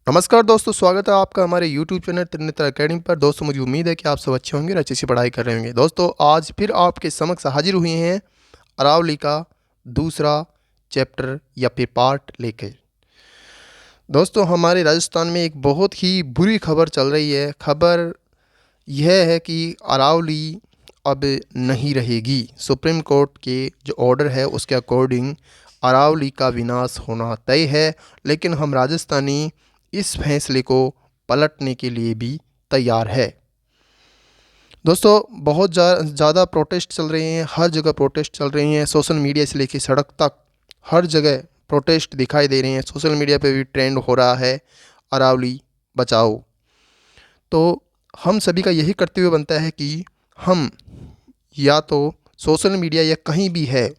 नमस्कार दोस्तों, स्वागत है आपका हमारे YouTube चैनल त्रिनेत्र एकेडमी पर। दोस्तों, मुझे उम्मीद है कि आप सब अच्छे होंगे और अच्छी सी पढ़ाई कर रहे होंगे। दोस्तों, आज फिर आपके समक्ष हाजिर हुए हैं अरावली का दूसरा चैप्टर या फिर पार्ट लेकर। दोस्तों, हमारे राजस्थान में एक बहुत ही बुरी खबर चल रही है। खबर यह है कि अरावली अब नहीं रहेगी। सुप्रीम कोर्ट के जो ऑर्डर है उसके अकॉर्डिंग अरावली का विनाश होना तय है, लेकिन हम राजस्थानी इस फैसले को पलटने के लिए भी तैयार है। दोस्तों, बहुत ज़्यादा प्रोटेस्ट चल रहे हैं, हर जगह प्रोटेस्ट चल रही हैं। सोशल मीडिया से लेकर सड़क तक हर जगह प्रोटेस्ट दिखाई दे रहे हैं। सोशल मीडिया पे भी ट्रेंड हो रहा है अरावली बचाओ। तो हम सभी का यही कर्तव्य बनता है कि हम या तो सोशल मीडिया या कहीं भी है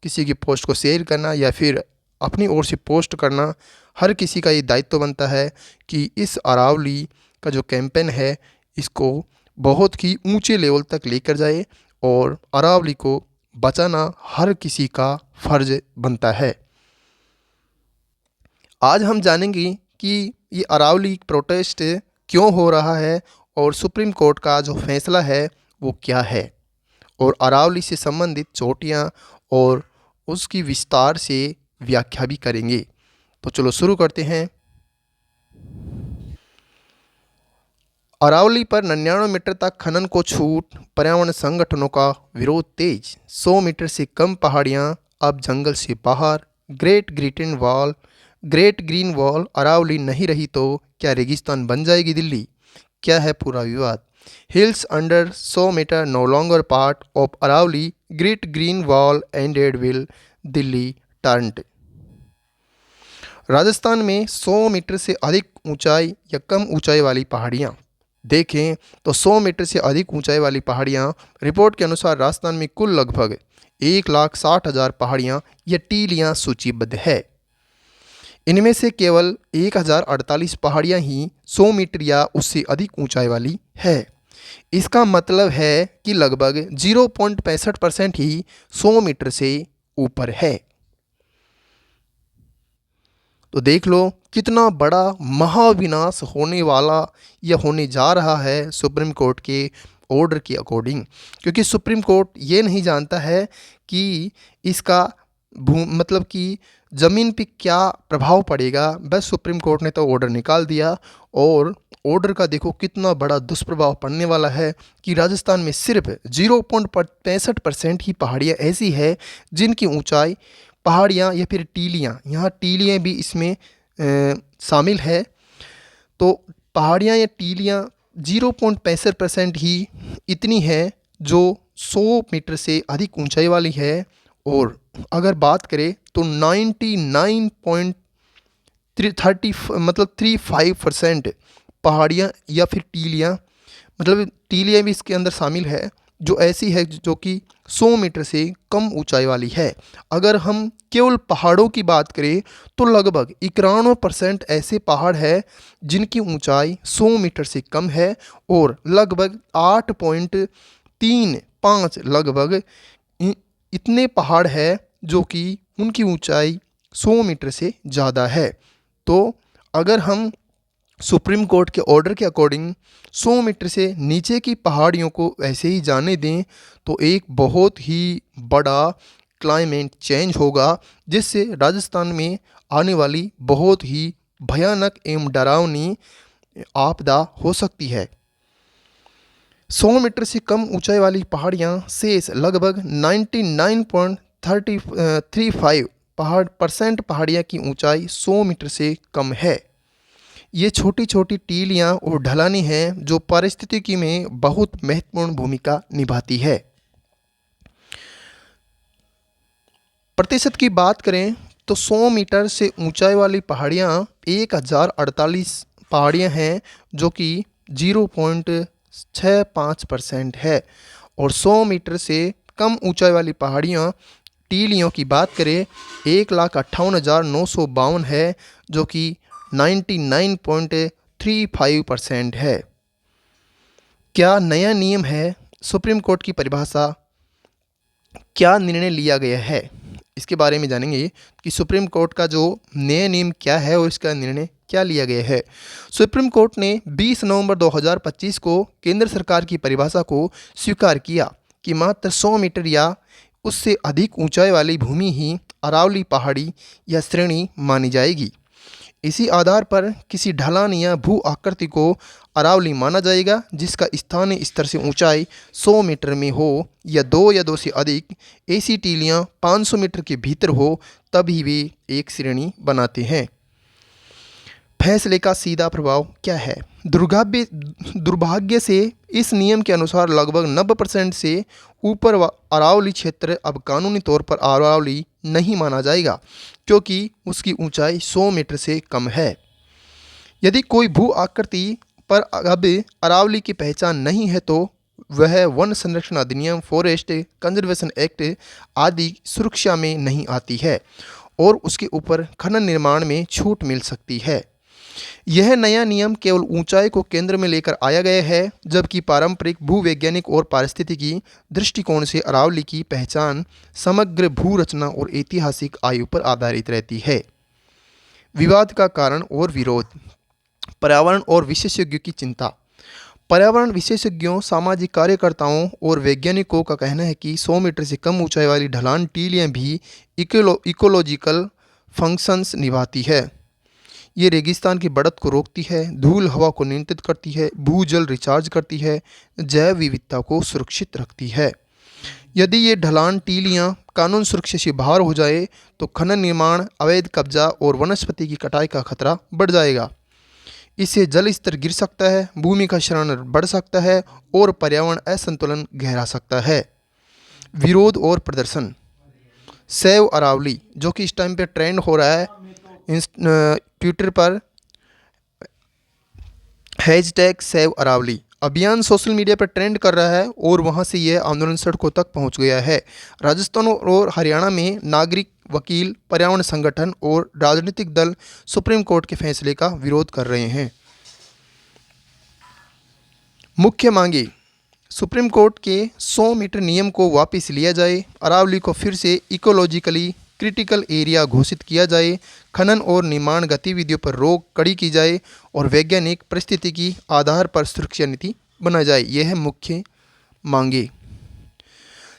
किसी की पोस्ट को शेयर करना या फिर अपनी ओर से पोस्ट करना, हर किसी का ये दायित्व बनता है कि इस अरावली का जो कैंपेन है इसको बहुत ही ऊंचे लेवल तक लेकर जाए और अरावली को बचाना हर किसी का फर्ज बनता है। आज हम जानेंगे कि ये अरावली प्रोटेस्ट क्यों हो रहा है और सुप्रीम कोर्ट का जो फैसला है वो क्या है, और अरावली से संबंधित चोटियाँ और उसकी विस्तार से व्याख्या भी करेंगे। तो चलो शुरू करते हैं। अरावली पर 99 मीटर तक खनन को छूट, पर्यावरण संगठनों का विरोध तेज। 100 मीटर से कम पहाड़ियां अब जंगल से बाहर। ग्रेट ग्रीन वॉल अरावली नहीं रही तो क्या रेगिस्तान बन जाएगी दिल्ली? क्या है पूरा विवाद? Hills under 100 metre no longer part of Aravalli, great green wall ended will Delhi turned. Rajasthan में 100 मीटर से अधिक ऊंचाई या कम ऊंचाई वाली पहाड़ियां देखें तो 100 मीटर से अधिक ऊंचाई वाली पहाड़ियां, रिपोर्ट के अनुसार राजस्थान में कुल लगभग 1,60,000 पहाड़ियां या टीलियां सूचीबद्ध है। इनमें से केवल 1,048 पहाड़ियां ही 100 मीटर या उससे अधिक ऊंचाई वाली है। इसका मतलब है कि लगभग 0.65% ही 100 मीटर से ऊपर है। तो देख लो कितना बड़ा महाविनाश होने वाला या होने जा रहा है सुप्रीम कोर्ट के ऑर्डर के अकॉर्डिंग, क्योंकि सुप्रीम कोर्ट ये नहीं जानता है कि इसका मतलब कि ज़मीन पे क्या प्रभाव पड़ेगा। बस सुप्रीम कोर्ट ने तो ऑर्डर निकाल दिया और ऑर्डर का देखो कितना बड़ा दुष्प्रभाव पड़ने वाला है कि राजस्थान में सिर्फ 0.65% ही पहाड़ियाँ ऐसी है जिनकी ऊंचाई, पहाड़ियाँ या फिर टीलियाँ, यहाँ टीलियाँ भी इसमें शामिल है। तो पहाड़ियाँ या टीलियाँ 0.65% ही इतनी है जो 100 मीटर से अधिक ऊंचाई वाली है। और अगर बात करें तो 35% पहाड़ियाँ या फिर टीलियाँ, मतलब टीलियाँ भी इसके अंदर शामिल है, जो ऐसी है जो कि 100 मीटर से कम ऊंचाई वाली है। अगर हम केवल पहाड़ों की बात करें तो लगभग 91% ऐसे पहाड़ है जिनकी ऊंचाई 100 मीटर से कम है और लगभग 8.35 लगभग इतने पहाड़ है जो कि उनकी ऊंचाई 100 मीटर से ज़्यादा है। तो अगर हम सुप्रीम कोर्ट के ऑर्डर के अकॉर्डिंग 100 मीटर से नीचे की पहाड़ियों को ऐसे ही जाने दें तो एक बहुत ही बड़ा क्लाइमेट चेंज होगा, जिससे राजस्थान में आने वाली बहुत ही भयानक एवं डरावनी आपदा हो सकती है। 100 मीटर से कम ऊंचाई वाली पहाड़ियां शेष लगभग 99.35 पहाड़ियां की ऊंचाई 100 मीटर से कम है। ये छोटी छोटी टीलियां और ढलानी हैं जो पारिस्थितिकी में बहुत महत्वपूर्ण भूमिका निभाती है। प्रतिशत की बात करें तो 100 मीटर से ऊंचाई वाली पहाड़ियां 1,048 पहाड़ियां हैं जो कि 0.65% है, और 100 मीटर से कम ऊंचाई वाली पहाड़ियां टीलियों की बात करें 1,58,952 है जो कि 99.35% है। क्या नया नियम है? सुप्रीम कोर्ट की परिभाषा, क्या निर्णय लिया गया है? इसके बारे में जानेंगे कि सुप्रीम कोर्ट का जो नया नियम क्या है और इसका निर्णय क्या लिया गया है। सुप्रीम कोर्ट ने 20 नवंबर 2025 को केंद्र सरकार की परिभाषा को स्वीकार किया कि मात्र 100 मीटर या उससे अधिक ऊंचाई वाली भूमि ही अरावली पहाड़ी या श्रेणी मानी जाएगी। इसी आधार पर किसी ढलान या भू आकृति को अरावली माना जाएगा जिसका स्थानीय स्तर से ऊंचाई 100 मीटर में हो या 2 से अधिक ऐसी टीलियां 500 मीटर के भीतर हो, तभी वे एक श्रेणी बनाते हैं। फैसले का सीधा प्रभाव क्या है? दुर्भाग्य से इस नियम के अनुसार लगभग 90% से ऊपर अरावली क्षेत्र अब कानूनी तौर पर अरावली नहीं माना जाएगा क्योंकि उसकी ऊंचाई 100 मीटर से कम है। यदि कोई भू आकृति पर अब अरावली की पहचान नहीं है तो वह वन संरक्षण अधिनियम, फॉरेस्ट कंजर्वेशन एक्ट आदि सुरक्षा में नहीं आती है और उसके ऊपर खनन निर्माण में छूट मिल सकती है। यह नया नियम केवल ऊंचाई को केंद्र में लेकर आया गया है, जबकि पारंपरिक भूवैज्ञानिक और पारिस्थितिकी दृष्टिकोण से अरावली की पहचान समग्र भू रचना और ऐतिहासिक आयु पर आधारित रहती है। विवाद का कारण और विरोध। पर्यावरण और विशेषज्ञों की चिंता। पर्यावरण विशेषज्ञों, सामाजिक कार्यकर्ताओं और वैज्ञानिकों का कहना है कि 100 मीटर से कम ऊंचाई वाली ढलान टीलियां भी इकोलॉजिकल फंक्शंस निभाती है। ये रेगिस्तान की बढ़त को रोकती है, धूल हवा को नियंत्रित करती है, भूजल रिचार्ज करती है, जैव विविधता को सुरक्षित रखती है। यदि ये ढलान टीलियां कानून सुरक्षा से बाहर हो जाए तो खनन निर्माण, अवैध कब्जा और वनस्पति की कटाई का खतरा बढ़ जाएगा। इससे जल स्तर गिर सकता है, भूमि का क्षरण बढ़ सकता है और पर्यावरण असंतुलन गहरा सकता है। विरोध और प्रदर्शन। सेव अरावली, जो कि इस टाइम पे ट्रेंड हो रहा है ट्विटर पर, #सेव अरावली अभियान सोशल मीडिया पर ट्रेंड कर रहा है और वहां से यह आंदोलन सड़कों तक पहुंच गया है। राजस्थान और हरियाणा में नागरिक, वकील, पर्यावरण संगठन और राजनीतिक दल सुप्रीम कोर्ट के फैसले का विरोध कर रहे हैं। मुख्य मांगे। सुप्रीम कोर्ट के 100 मीटर नियम को वापस लिया जाए, अरावली को फिर से इकोलॉजिकली क्रिटिकल एरिया घोषित किया जाए, खनन और निर्माण गतिविधियों पर रोक कड़ी की जाए और वैज्ञानिक परिस्थितिकी आधार पर सुरक्षा नीति बनाई जाए। यह है मुख्य मांगे।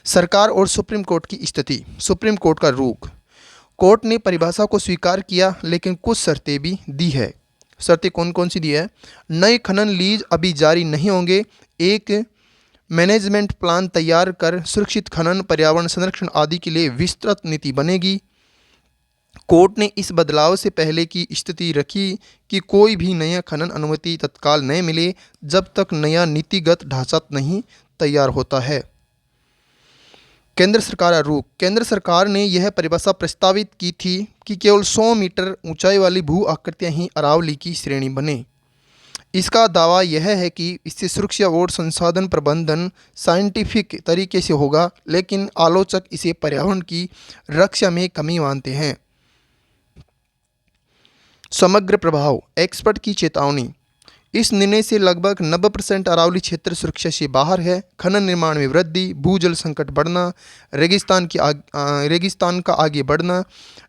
सरकार और सुप्रीम कोर्ट की स्थिति। सुप्रीम कोर्ट का रुख। कोर्ट ने परिभाषा को स्वीकार किया लेकिन कुछ शर्तें भी दी है। शर्तें कौन कौन सी दी है? नए खनन लीज अभी जारी नहीं होंगे, एक मैनेजमेंट प्लान तैयार कर सुरक्षित खनन, पर्यावरण संरक्षण आदि के लिए विस्तृत नीति बनेगी। कोर्ट ने इस बदलाव से पहले की स्थिति रखी कि कोई भी नया खनन अनुमति तत्काल नहीं मिले जब तक नया नीतिगत ढांचा नहीं तैयार होता है। केंद्र सरकार रुख। केंद्र सरकार ने यह परिभाषा प्रस्तावित की थी कि केवल 100 मीटर ऊंचाई वाली भू आकृतियां ही अरावली की श्रेणी बने। इसका दावा यह है कि इससे सुरक्षा और संसाधन प्रबंधन साइंटिफिक तरीके से होगा, लेकिन आलोचक इसे पर्यावरण की रक्षा में कमी मानते हैं। समग्र प्रभाव। एक्सपर्ट की चेतावनी। इस निर्णय से लगभग 90% अरावली क्षेत्र सुरक्षा से बाहर है। खनन निर्माण में वृद्धि, भूजल संकट बढ़ना, रेगिस्तान का आगे बढ़ना,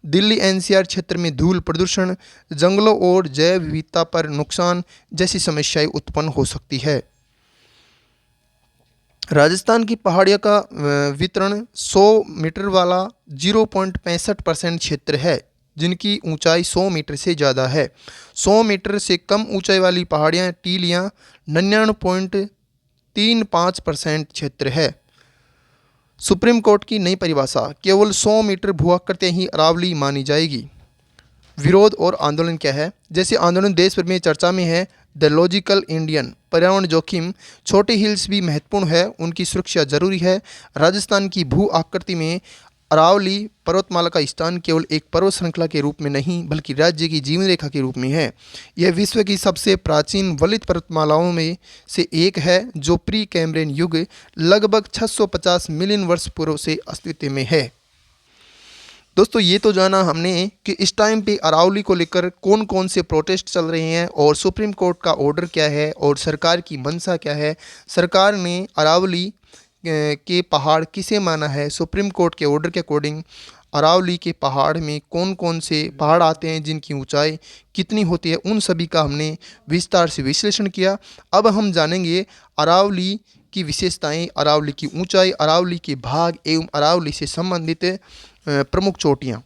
दिल्ली एनसीआर क्षेत्र में धूल प्रदूषण, जंगलों और जैव विविधता पर नुकसान जैसी समस्याएं उत्पन्न हो सकती है। राजस्थान की पहाड़ियों का वितरण 100 मीटर वाला 0.65% क्षेत्र है जिनकी ऊंचाई 100 मीटर से ज़्यादा है। 100 मीटर से कम ऊंचाई वाली पहाड़ियाँ टीलियाँ 99.35% क्षेत्र है। सुप्रीम कोर्ट की नई परिभाषा। केवल 100 मीटर भूआकृतियाँ ही अरावली मानी जाएगी। विरोध और आंदोलन क्या है? जैसे आंदोलन देश भर में चर्चा में है। The logical Indian. पर्यावरण जोखिम। छोटे हिल्स भी महत्वपूर्ण है, उनकी सुरक्षा जरूरी है। राजस्थान की भू आकृति में अरावली पर्वतमाला का स्थान केवल एक पर्वत श्रृंखला के रूप में नहीं बल्कि राज्य की जीवन रेखा के रूप में है। यह विश्व की सबसे प्राचीन वलित पर्वतमालाओं में से एक है जो प्री कैम्ब्रियन युग लगभग 650 मिलियन वर्ष पूर्व से अस्तित्व में है। दोस्तों, ये तो जाना हमने कि इस टाइम पे अरावली को लेकर कौन कौन से प्रोटेस्ट चल रहे हैं और सुप्रीम कोर्ट का ऑर्डर क्या है और सरकार की मंशा क्या है। सरकार ने अरावली के पहाड़ किसे माना है सुप्रीम कोर्ट के ऑर्डर के अकॉर्डिंग। अरावली के पहाड़ में कौन कौन से पहाड़ आते हैं, जिनकी ऊंचाई कितनी होती है, उन सभी का हमने विस्तार से विश्लेषण किया। अब हम जानेंगे अरावली की विशेषताएं, अरावली की ऊंचाई, अरावली के भाग एवं अरावली से संबंधित प्रमुख चोटियां।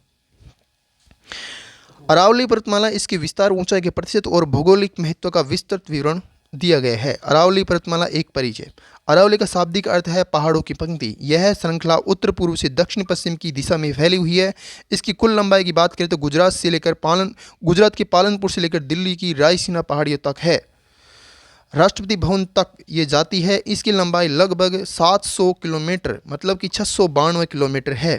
अरावली पर्वतमाला, इसके विस्तार, ऊंचाई के प्रतिशत और भौगोलिक महत्व का विस्तृत विवरण दिया गया है। अरावली पर्वतमाला एक परिचय। अरावली का शाब्दिक अर्थ है पहाड़ों की पंक्ति। यह श्रृंखला उत्तर पूर्व से दक्षिण पश्चिम की दिशा में फैली हुई है। इसकी कुल लंबाई की बात करें तो गुजरात के पालनपुर से लेकर दिल्ली की रायसीना पहाड़ियों तक है। राष्ट्रपति भवन तक ये जाती है। इसकी लंबाई लगभग 700 किलोमीटर मतलब कि 692 किलोमीटर है।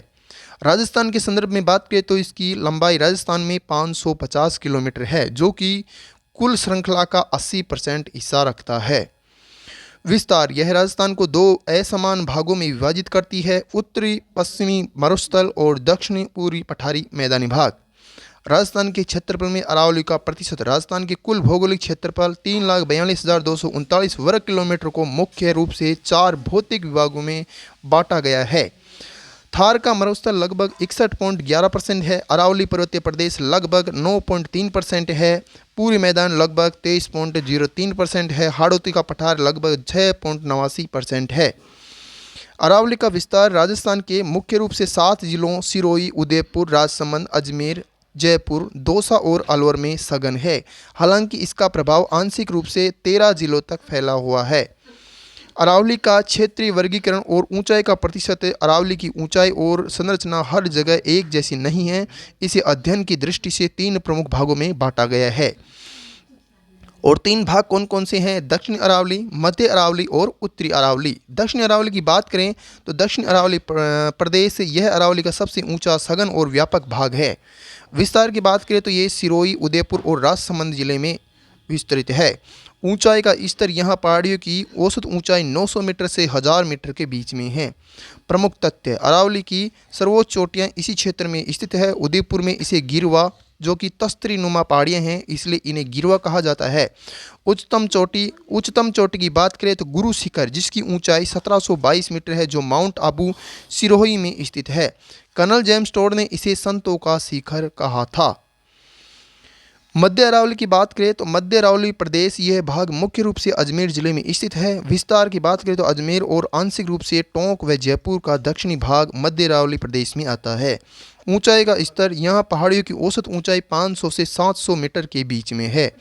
राजस्थान के संदर्भ में बात करें तो इसकी लंबाई राजस्थान में 550 किलोमीटर है, जो कि कुल श्रृंखला का 80% हिस्सा रखता है। विस्तार, यह राजस्थान को दो असमान भागों में विभाजित करती है, उत्तरी पश्चिमी मरुस्थल और दक्षिणी पूर्वी पठारी मैदानी भाग। राजस्थान के क्षेत्रफल में अरावली का प्रतिशत। राजस्थान के कुल भौगोलिक क्षेत्रफल 3,42,239 वर्ग किलोमीटर को मुख्य रूप से 4 भौतिक विभागों में बांटा गया है। थार का मरुस्थल लगभग 61.11% है। अरावली पर्वतीय प्रदेश लगभग 9.3% है। पूर्वी मैदान लगभग 23.03% है। हाड़ौती का पठार लगभग 6.89% है। अरावली का विस्तार राजस्थान के मुख्य रूप से 7 जिलों सिरोही, उदयपुर, राजसमंद, अजमेर, जयपुर, दौसा और अलवर में सघन है। हालांकि इसका प्रभाव आंशिक रूप से 13 जिलों तक फैला हुआ है। अरावली का क्षेत्रीय वर्गीकरण और ऊंचाई का प्रतिशत। अरावली की ऊंचाई और संरचना हर जगह एक जैसी नहीं है। इसे अध्ययन की दृष्टि से 3 प्रमुख भागों में बांटा गया है। और 3 भाग कौन कौन से हैं? दक्षिणी अरावली, मध्य अरावली और उत्तरी अरावली। दक्षिणी अरावली की बात करें तो दक्षिणी अरावली प्रदेश, यह अरावली का सबसे ऊंचा, सघन और व्यापक भाग है। विस्तार की बात करें तो ये सिरोही, उदयपुर और राजसमंद जिले में विस्तृत है। ऊंचाई का स्तर, यहाँ पहाड़ियों की औसत ऊंचाई 900 मीटर से 1000 मीटर के बीच में है। प्रमुख तथ्य, अरावली की सर्वोच्च चोटियाँ इसी क्षेत्र में स्थित है। उदयपुर में इसे गिरवा, जो कि तस्तरी नुमा पहाड़ियाँ हैं, इसलिए इन्हें गिरवा कहा जाता है। उच्चतम चोटी की बात करें तो गुरु शिखर, जिसकी ऊंचाई 1722 मीटर है, जो माउंट आबू सिरोही में स्थित है। कर्नल जेम्स टोड ने इसे संतों का शिखर कहा था। मध्य अरावली की बात करें तो मध्य अरावली प्रदेश, यह भाग मुख्य रूप से अजमेर जिले में स्थित है। विस्तार की बात करें तो अजमेर और आंशिक रूप से टोंक व जयपुर का दक्षिणी भाग मध्य अरावली प्रदेश में आता है। ऊंचाई का स्तर, यहाँ पहाड़ियों की औसत ऊंचाई 500 से 700 मीटर के बीच में है।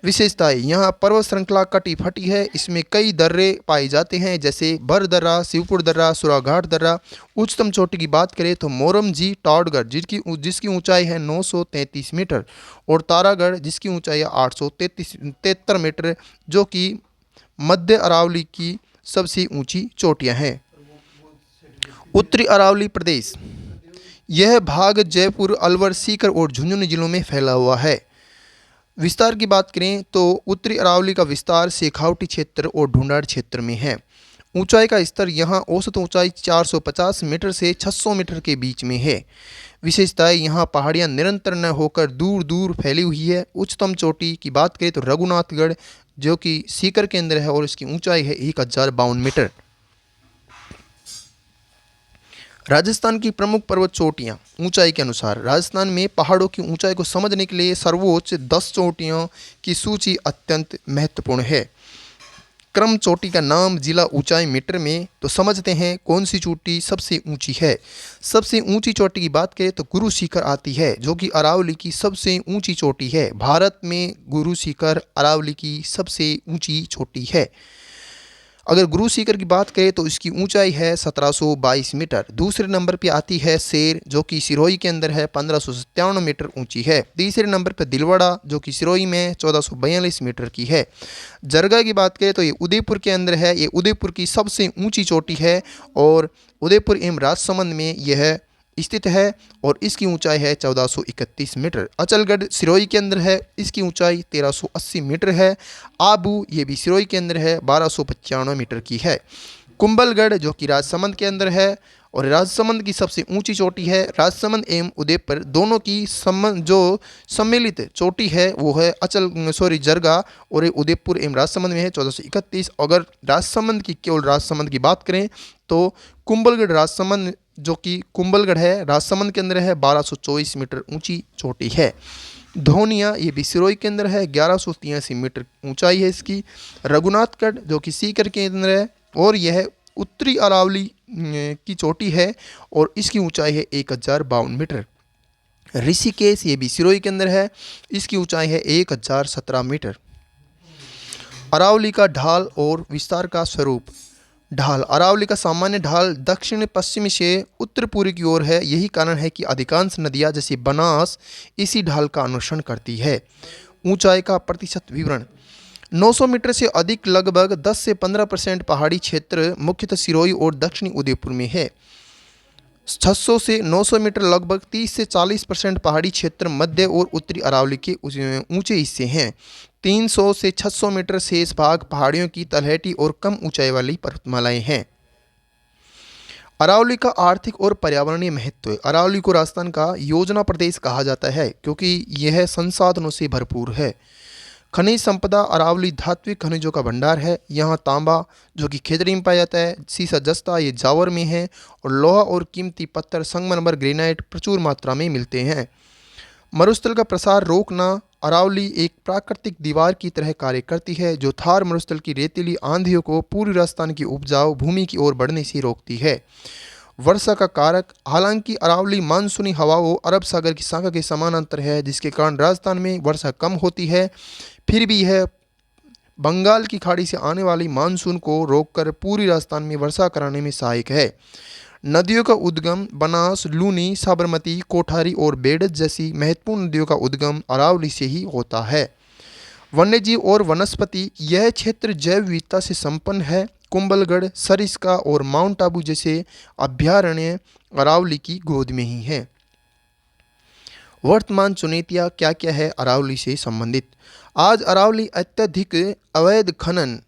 विशेषताएं, यहाँ पर्वत श्रृंखला कटी फटी है। इसमें कई दर्रे पाए जाते हैं, जैसे भर दर्रा, शिवपुर दर्रा, सुराघाट दर्रा। उच्चतम चोटी की बात करें तो मोरमजी टाटगढ़, जिसकी ऊंचाई है 933 मीटर, और तारागढ़, जिसकी ऊंचाई है 873 मीटर, जो कि मध्य अरावली की सबसे ऊंची चोटियां हैं। उत्तरी अरावली प्रदेश, यह भाग जयपुर, अलवर, सीकर और झुंझुनू जिलों में फैला हुआ है। विस्तार की बात करें तो उत्तरी अरावली का विस्तार शेखावटी क्षेत्र और ढूंढाड़ क्षेत्र में है। ऊंचाई का स्तर, यहाँ औसत ऊंचाई 450 मीटर से 600 मीटर के बीच में है। विशेषताएं, यहाँ पहाड़ियाँ निरंतर न होकर दूर दूर फैली हुई है। उच्चतम चोटी की बात करें तो रघुनाथगढ़, जो कि सीकर के अंदर है, और इसकी ऊंचाई है 1052 मीटर। राजस्थान की प्रमुख पर्वत चोटियाँ ऊंचाई के अनुसार। राजस्थान में पहाड़ों की ऊंचाई को समझने के लिए सर्वोच्च 10 चोटियों की सूची अत्यंत महत्वपूर्ण है। क्रम चोटी का नाम, जिला, ऊंचाई मीटर में। तो समझते हैं कौन सी चोटी सबसे ऊंची है। सबसे ऊंची चोटी की बात करें तो गुरु शिखर आती है, जो कि अरावली की सबसे ऊंची चोटी है। भारत में गुरु शिखर अरावली की सबसे ऊंची चोटी है। अगर गुरु शिखर की बात करें तो इसकी ऊंचाई है 1722 मीटर। दूसरे नंबर पे आती है शेर, जो कि सिरोही के अंदर है, 1597 मीटर ऊंची है। तीसरे नंबर पे दिलवाड़ा, जो कि सिरोही में 1442 मीटर की है। जरगा की बात करें तो ये उदयपुर के अंदर है। ये उदयपुर की सबसे ऊंची चोटी है और उदयपुर एवं राजसमंद में यह स्थित है, और इसकी ऊंचाई है 1431 मीटर। अचलगढ़ सिरोही के अंदर है, इसकी ऊंचाई 1380 मीटर है। आबू, ये भी सिरोही के अंदर है, 1295 मीटर की है। कुंभलगढ़, जो कि राजसमंद के अंदर है, और राजसमंद की सबसे ऊंची चोटी है। राजसमंद एवं उदयपुर दोनों की जो सम्मिलित चोटी है वो है जरगा, और ये उदयपुर एवं राजसमंद में है 1431। अगर राजसमंद की केवल राजसमंद की बात करें तो कुंभलगढ़ राजसमंद जो कि कुंभलगढ़ है, राजसमंद के अंदर है, 1224 मीटर ऊंची चोटी है। धोनिया ये भी सिरोही के अंदर है, 1183 मीटर ऊंचाई है इसकी। रघुनाथगढ़ जो कि सीकर के अंदर है और यह उत्तरी अरावली की चोटी है और इसकी ऊंचाई है 1052 मीटर। ऋषिकेश ये भी सिरोही के अंदर है, इसकी ऊंचाई है 1017 मीटर। अरावली का ढाल और विस्तार का स्वरूप। ढाल। अरावली का सामान्य ढाल दक्षिण पश्चिमी से उत्तर पूर्व की ओर है। यही कारण है कि अधिकांश नदियां जैसे बनास इसी ढाल का अनुसरण करती है। ऊंचाई का प्रतिशत विवरण। 900 मीटर से अधिक लगभग 10 से 15% पहाड़ी क्षेत्र मुख्यतः सिरोही और दक्षिणी उदयपुर में है। 600 से 900 मीटर लगभग 30 से 40% पहाड़ी क्षेत्र मध्य और उत्तरी अरावली के ऊंचे हिस्से हैं। 300 से 600 मीटर शेष भाग पहाड़ियों की तलहटी और कम ऊंचाई वाली पर्वतमालाएं हैं। अरावली का आर्थिक और पर्यावरणीय महत्व। अरावली को राजस्थान का योजना प्रदेश कहा जाता है क्योंकि यह संसाधनों से भरपूर है। खनिज संपदा। अरावली धात्विक खनिजों का भंडार है। यहाँ तांबा जो कि खेतड़ी में पाया जाता है, सीसा जस्ता ये जावर में है और लोहा और कीमती पत्थर संगमरमर ग्रेनाइट प्रचुर मात्रा में मिलते हैं। मरुस्थल का प्रसार रोकना। अरावली एक प्राकृतिक दीवार की तरह कार्य करती है जो थार मरुस्थल की रेतीली आंधियों को पूर्वी राजस्थान की उपजाऊ भूमि की ओर बढ़ने से रोकती है। वर्षा का कारक। हालांकि अरावली मानसूनी हवाओं अरब सागर की शाखा के समानांतर है जिसके कारण राजस्थान में वर्षा कम होती है, फिर भी यह बंगाल की खाड़ी से आने वाली मानसून को रोककर पूरी राजस्थान में वर्षा कराने में सहायक है। नदियों का उद्गम। बनास, लूनी, साबरमती, कोठारी और बेड़ज जैसी महत्वपूर्ण नदियों का उद्गम अरावली से ही होता है। वन्यजीव और वनस्पति। यह क्षेत्र जैव विविधता से संपन्न है। कुंभलगढ़, सरिस्का और माउंट आबू जैसे अभयारण्य अरावली की गोद में ही हैं। वर्तमान चुनौतियाँ क्या क्या है अरावली से संबंधित। आज अरावली अत्यधिक अवैध खनन,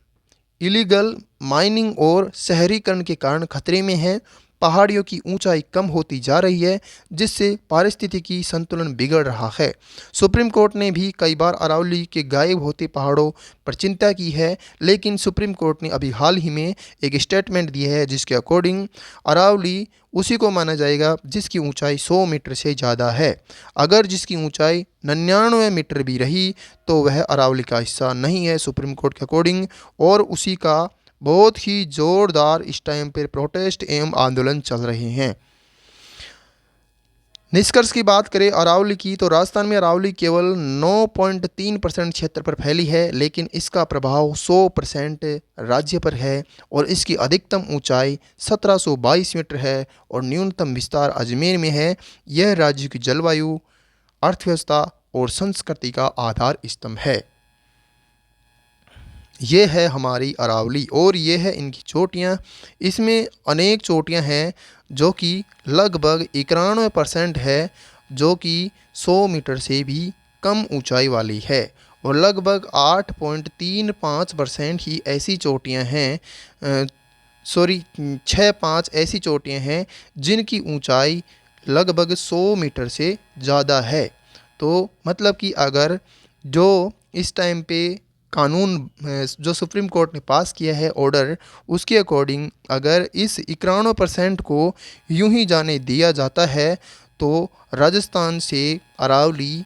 इलीगल माइनिंग और शहरीकरण के कारण खतरे में है। पहाड़ियों की ऊंचाई कम होती जा रही है जिससे पारिस्थितिकी संतुलन बिगड़ रहा है। सुप्रीम कोर्ट ने भी कई बार अरावली के गायब होते पहाड़ों पर चिंता की है, लेकिन सुप्रीम कोर्ट ने अभी हाल ही में एक स्टेटमेंट दी है जिसके अकॉर्डिंग अरावली उसी को माना जाएगा जिसकी ऊंचाई 100 मीटर से ज़्यादा है। अगर जिसकी ऊंचाई 99 मीटर भी रही तो वह अरावली का हिस्सा नहीं है सुप्रीम कोर्ट के अकॉर्डिंग, और उसी का बहुत ही जोरदार इस टाइम पर प्रोटेस्ट एवं आंदोलन चल रहे हैं। निष्कर्ष की बात करें अरावली की तो राजस्थान में अरावली केवल 9.3% क्षेत्र पर फैली है, लेकिन इसका प्रभाव 100% राज्य पर है और इसकी अधिकतम ऊंचाई 1722 मीटर है और न्यूनतम विस्तार अजमेर में है। यह राज्य की जलवायु, अर्थव्यवस्था और संस्कृति का आधार स्तंभ है। ये है हमारी अरावली और ये है इनकी चोटियाँ। इसमें अनेक चोटियाँ हैं जो कि लगभग 91% है जो कि 100 मीटर से भी कम ऊंचाई वाली है और लगभग 8.35% ही ऐसी चोटियाँ हैं 6-5 ऐसी चोटियाँ हैं जिनकी ऊंचाई लगभग 100 मीटर से ज़्यादा है। तो मतलब कि अगर जो इस टाइम पे कानून जो सुप्रीम कोर्ट ने पास किया है ऑर्डर, उसके अकॉर्डिंग अगर इस 91% को यूं ही जाने दिया जाता है तो राजस्थान से अरावली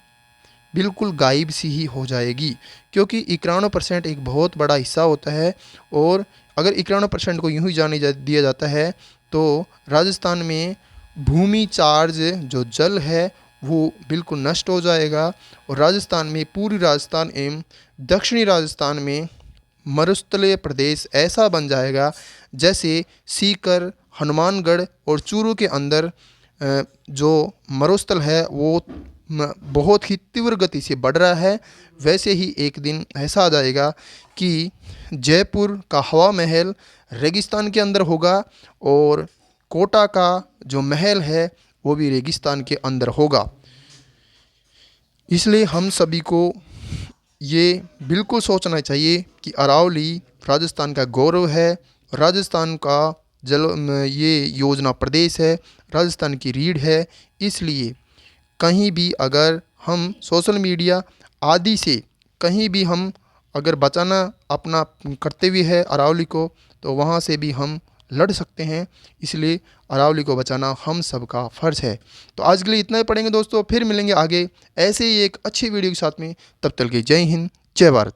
बिल्कुल गायब सी ही हो जाएगी, क्योंकि 91% एक बहुत बड़ा हिस्सा होता है और अगर 91% को यूं ही दिया जाता है तो राजस्थान में भूमि चार्ज जो जल है वो बिल्कुल नष्ट हो जाएगा और राजस्थान में पूरी राजस्थान एवं दक्षिणी राजस्थान में मरुस्थलीय प्रदेश ऐसा बन जाएगा जैसे सीकर, हनुमानगढ़ और चूरू के अंदर जो मरुस्थल है वो बहुत ही तीव्र गति से बढ़ रहा है, वैसे ही एक दिन ऐसा आ जाएगा कि जयपुर का हवा महल रेगिस्तान के अंदर होगा और कोटा का जो महल है वो भी रेगिस्तान के अंदर होगा। इसलिए हम सभी को ये बिल्कुल सोचना चाहिए कि अरावली राजस्थान का गौरव है, राजस्थान का ये योजना प्रदेश है, राजस्थान की रीढ़ है। इसलिए कहीं भी अगर हम सोशल मीडिया आदि से कहीं भी हम अगर बचाना अपना कर्तव्य है अरावली को, तो वहाँ से भी हम लड़ सकते हैं, इसलिए अरावली को बचाना हम सबका फ़र्ज़ है। तो आज के लिए इतना ही पढ़ेंगे दोस्तों, फिर मिलेंगे आगे ऐसे ही एक अच्छी वीडियो के साथ में। तब तक के जय हिंद, जय भारत।